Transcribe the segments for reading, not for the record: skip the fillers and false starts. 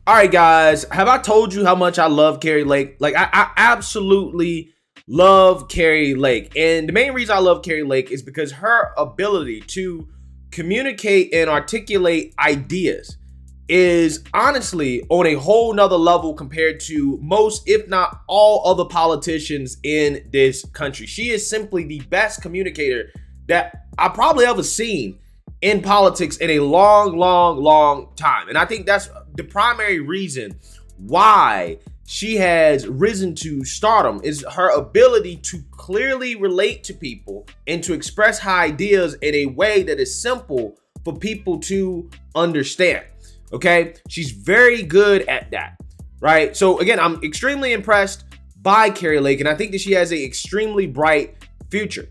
All right, guys, have I told you how much I love Kari Lake? Like, I absolutely love Kari Lake. And the main reason I love Kari Lake is because her ability to communicate and articulate ideas is honestly on a whole nother level compared to most, if not all, other politicians in this country. She is simply the best communicator that I probably ever seen in politics in a long time. And I think that's the primary reason why she has risen to stardom, is her ability to clearly relate to people and to express her ideas in a way that is simple for people to understand. Okay, she's very good at that, right? So again, I'm extremely impressed by Kari Lake, and I think that she has an extremely bright future.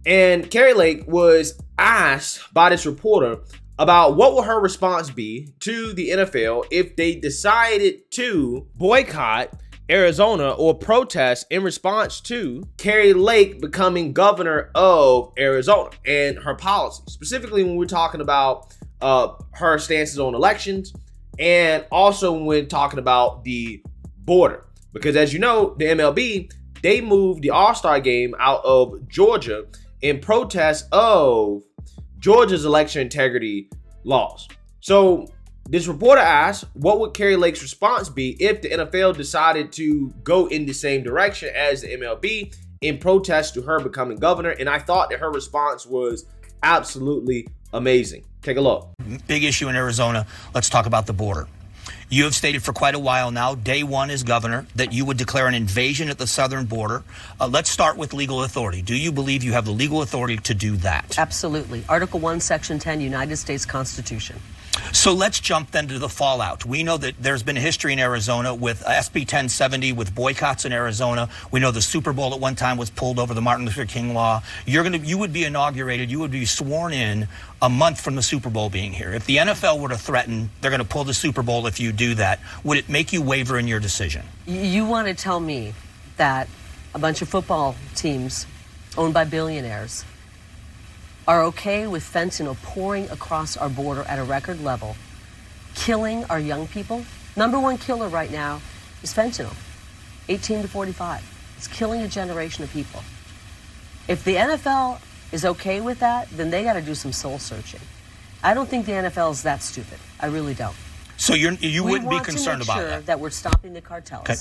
And Kari Lake was asked by this reporter about what will her response be to the NFL if they decided to boycott Arizona or protest in response to Kari Lake becoming governor of Arizona and her policies. Specifically when we're talking about her stances on elections, and also when talking about the border. Because as you know, the MLB, they moved the All-Star game out of Georgia in protest of Georgia's election integrity laws. So this reporter asked, what would Kari Lake's response be if the NFL decided to go in the same direction as the MLB in protest to her becoming governor? And I thought that her response was absolutely amazing. Take a look. Big issue in Arizona. Let's talk about the border. You have stated for quite a while now, day one as governor, that you would declare an invasion at the southern border. Let's start with legal authority. Do you believe you have the legal authority to do that? Absolutely. Article 1, Section 10, United States Constitution. So let's jump then to the fallout. We know that there's been a history in Arizona with SB 1070, with boycotts in Arizona. We know the Super Bowl at one time was pulled over the Martin Luther King law. You would be inaugurated, you would be sworn in a month from the Super Bowl being here. If the NFL were to threaten they're going to pull the Super Bowl if you do that, would it make you waver in your decision? You want to tell me that a bunch of football teams owned by billionaires are okay with fentanyl pouring across our border at a record level, killing our young people? Number one killer right now is fentanyl, 18 to 45. It's killing a generation of people. If the NFL is okay with that, then they got to do some soul searching. I don't think the NFL is that stupid. I really don't. So you wouldn't be concerned about that? We want to make sure that we're stopping the cartels. Okay.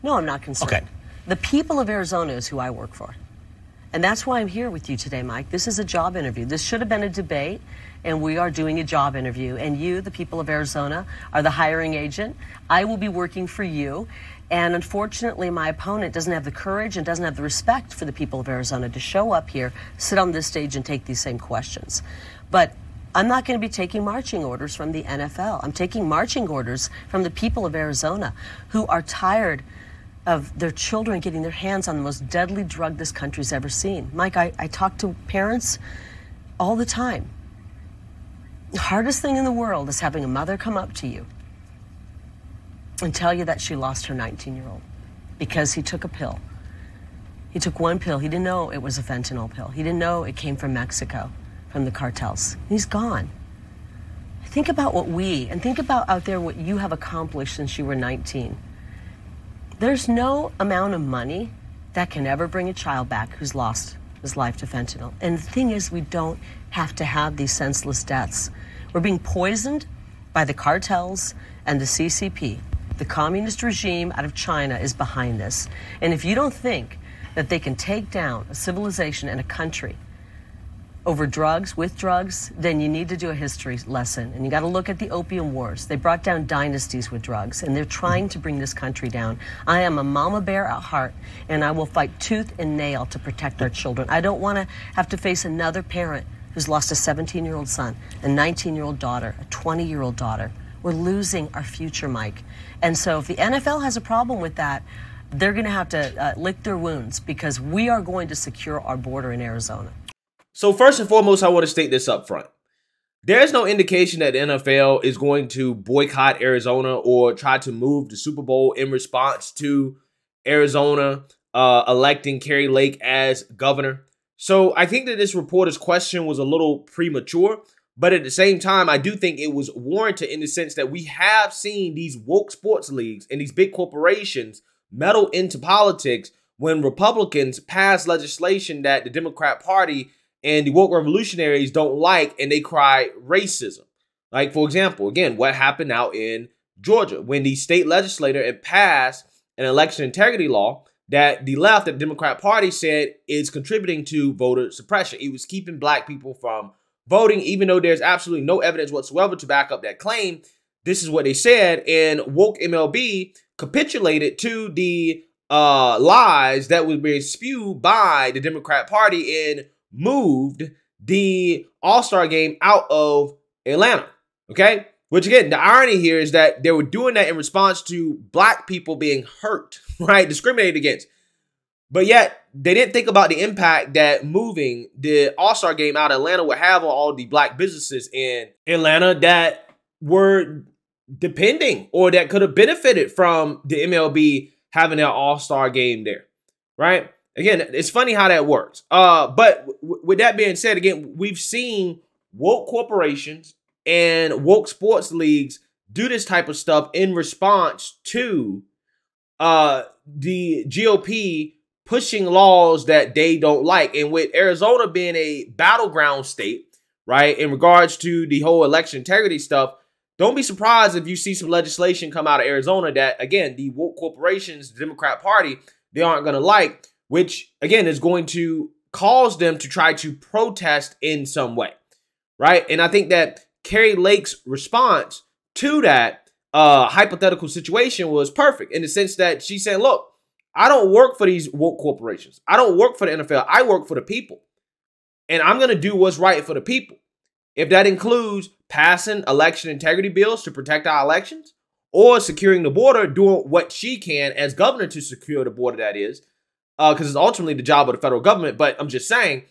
No, I'm not concerned. Okay. The people of Arizona is who I work for. And that's why I'm here with you today, Mike. This is a job interview. This should have been a debate, and we are doing a job interview. And you, the people of Arizona, are the hiring agent. I will be working for you. And unfortunately, my opponent doesn't have the courage and doesn't have the respect for the people of Arizona to show up here, sit on this stage, and take these same questions. But I'm not going to be taking marching orders from the NFL. I'm taking marching orders from the people of Arizona who are tired of their children getting their hands on the most deadly drug this country's ever seen. Mike, I talk to parents all the time. The hardest thing in the world is having a mother come up to you and tell you that she lost her 19-year-old because he took a pill. He took one pill. He didn't know it was a fentanyl pill. He didn't know it came from Mexico, from the cartels. He's gone. Think about think about out there what you have accomplished since you were 19. There's no amount of money that can ever bring a child back who's lost his life to fentanyl. And the thing is, we don't have to have these senseless deaths. We're being poisoned by the cartels and the CCP. The communist regime out of China is behind this. And if you don't think that they can take down a civilization and a country over drugs, with drugs, then you need to do a history lesson. And you got to look at the opium wars. They brought down dynasties with drugs, and they're trying to bring this country down. I am a mama bear at heart, and I will fight tooth and nail to protect our children. I don't want to have to face another parent who's lost a 17-year-old son, a 19-year-old daughter, a 20-year-old daughter. We're losing our future, Mike. And so if the NFL has a problem with that, they're going to have to lick their wounds, because we are going to secure our border in Arizona. So first and foremost, I want to state this up front. There's no indication that the NFL is going to boycott Arizona or try to move the Super Bowl in response to Arizona electing Kari Lake as governor. So I think that this reporter's question was a little premature. But at the same time, I do think it was warranted in the sense that we have seen these woke sports leagues and these big corporations meddle into politics when Republicans pass legislation that the Democrat Party and the woke revolutionaries don't like, and they cry racism. Like, for example, again, what happened out in Georgia when the state legislator had passed an election integrity law that the left, the Democrat Party, said is contributing to voter suppression. It was keeping black people from voting, even though there's absolutely no evidence whatsoever to back up that claim. This is what they said, and woke MLB capitulated to the lies that were being spewed by the Democrat Party and moved the All-Star game out of Atlanta, okay? Which, again, the irony here is that they were doing that in response to black people being hurt, right? Discriminated against. But yet, they didn't think about the impact that moving the All-Star game out of Atlanta would have on all the black businesses in Atlanta that were depending or that could have benefited from the MLB having their All-Star game there, right? Again, it's funny how that works. But with that being said, again, we've seen woke corporations and woke sports leagues do this type of stuff in response to the GOP pushing laws that they don't like. And with Arizona being a battleground state, right, in regards to the whole election integrity stuff, don't be surprised if you see some legislation come out of Arizona that, again, the woke corporations, the Democrat Party, they aren't going to like, which, again, is going to cause them to try to protest in some way, right? And I think that Kari Lake's response to that hypothetical situation was perfect in the sense that she said, look, I don't work for these woke corporations. I don't work for the NFL. I work for the people. And I'm going to do what's right for the people. If that includes passing election integrity bills to protect our elections or securing the border, doing what she can as governor to secure the border, that is, because it's ultimately the job of the federal government. But I'm just saying,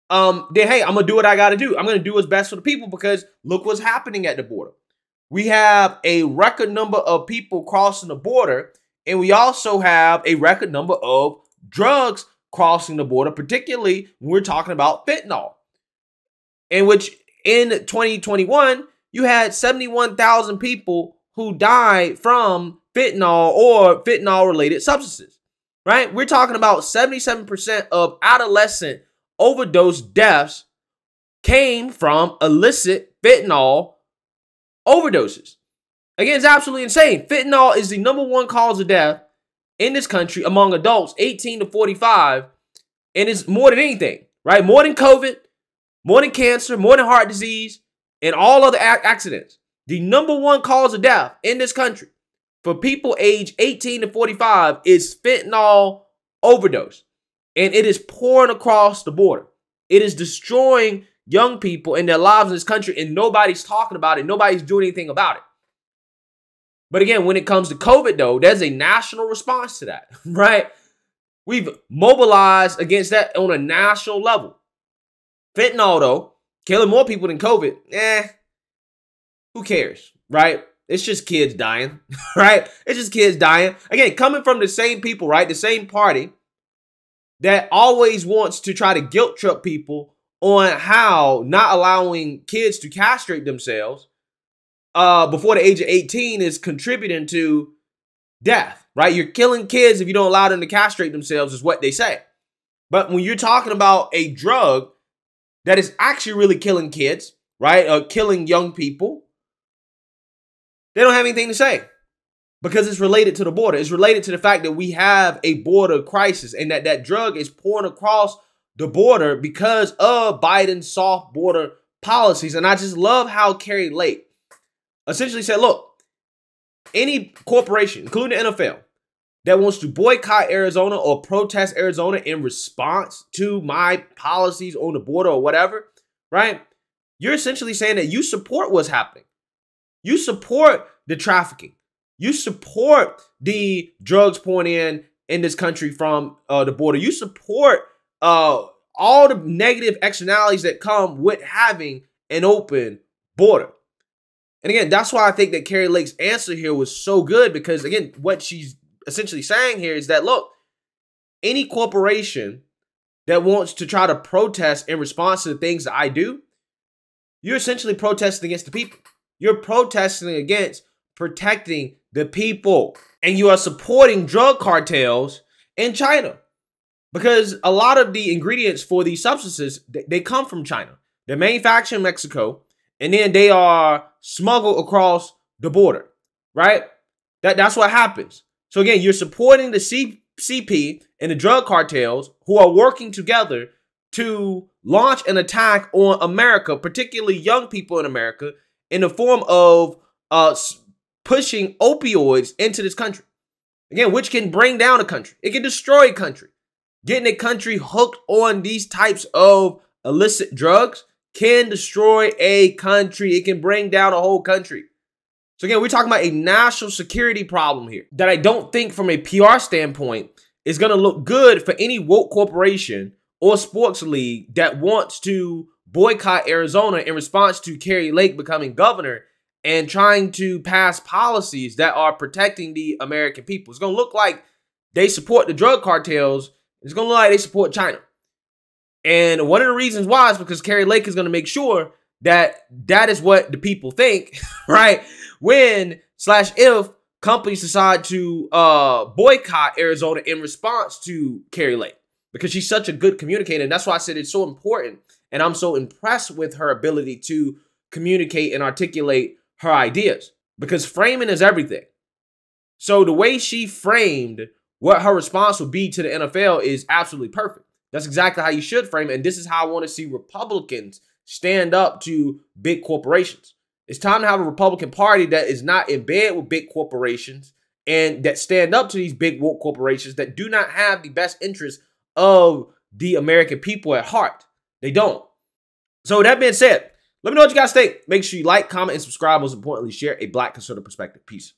then, hey, I'm going to do what I got to do. I'm going to do what's best for the people because look what's happening at the border. We have a record number of people crossing the border, and we also have a record number of drugs crossing the border, particularly when we're talking about fentanyl, in which in 2021, you had 71,000 people who died from fentanyl or fentanyl-related substances, right? We're talking about 77% of adolescent overdose deaths came from illicit fentanyl overdoses. Again, it's absolutely insane. Fentanyl is the #1 cause of death in this country among adults 18 to 45, and it's more than anything, right? More than COVID, more than cancer, more than heart disease, and all other accidents. The #1 cause of death in this country for people age 18 to 45 is fentanyl overdose. And it is pouring across the border. It is destroying young people and their lives in this country, and nobody's talking about it. Nobody's doing anything about it. But again, when it comes to COVID, though, there's a national response to that, right? We've mobilized against that on a national level. Fentanyl, though, killing more people than COVID, who cares, right? It's just kids dying, right? It's just kids dying. Again, coming from the same people, right? The same party that always wants to try to guilt trip people on how not allowing kids to castrate themselves before the age of 18 is contributing to death, right? You're killing kids if you don't allow them to castrate themselves is what they say. But when you're talking about a drug that is actually really killing kids, right? Killing young people, they don't have anything to say because it's related to the border. It's related to the fact that we have a border crisis and that drug is pouring across the border because of Biden's soft border policies. And I just love how Kari Lake essentially said, look, any corporation, including the NFL, that wants to boycott Arizona or protest Arizona in response to my policies on the border or whatever, right? You're essentially saying that you support what's happening. You support the trafficking. You support the drugs pouring in this country from the border. You support all the negative externalities that come with having an open border. And again, that's why I think that Kari Lake's answer here was so good because, again, what she's essentially saying here is that, look, any corporation that wants to try to protest in response to the things that I do, You're essentially protesting against the people. You're protesting against protecting the people. And you are supporting drug cartels in China. Because a lot of the ingredients for these substances, they come from China. They're manufactured in Mexico, and then they are smuggled across the border, right? That's what happens. So again, you're supporting the CP and the drug cartels who are working together to launch an attack on America, particularly young people in America, in the form of pushing opioids into this country. Again, which can bring down a country. It can destroy a country. Getting a country hooked on these types of illicit drugs can destroy a country. It can bring down a whole country. So again, we're talking about a national security problem here that I don't think from a PR standpoint is going to look good for any woke corporation or sports league that wants to boycott Arizona in response to Kari Lake becoming governor and trying to pass policies that are protecting the American people. It's going to look like they support the drug cartels. It's going to look like they support China. And one of the reasons why is because Kari Lake is going to make sure that that is what the people think, right? When/if companies decide to boycott Arizona in response to Kari Lake. Because she's such a good communicator. And that's why I said it's so important. And I'm so impressed with her ability to communicate and articulate her ideas. Because framing is everything. So the way she framed what her response would be to the NFL is absolutely perfect. That's exactly how you should frame it. And this is how I want to see Republicans stand up to big corporations. It's time to have a Republican Party that is not in bed with big corporations and that stand up to these big woke corporations that do not have the best interests of the American people at heart. They don't. So that being said, let me know what you guys think. Make sure you like, comment, and subscribe. Most importantly, share a Black conservative perspective. Peace.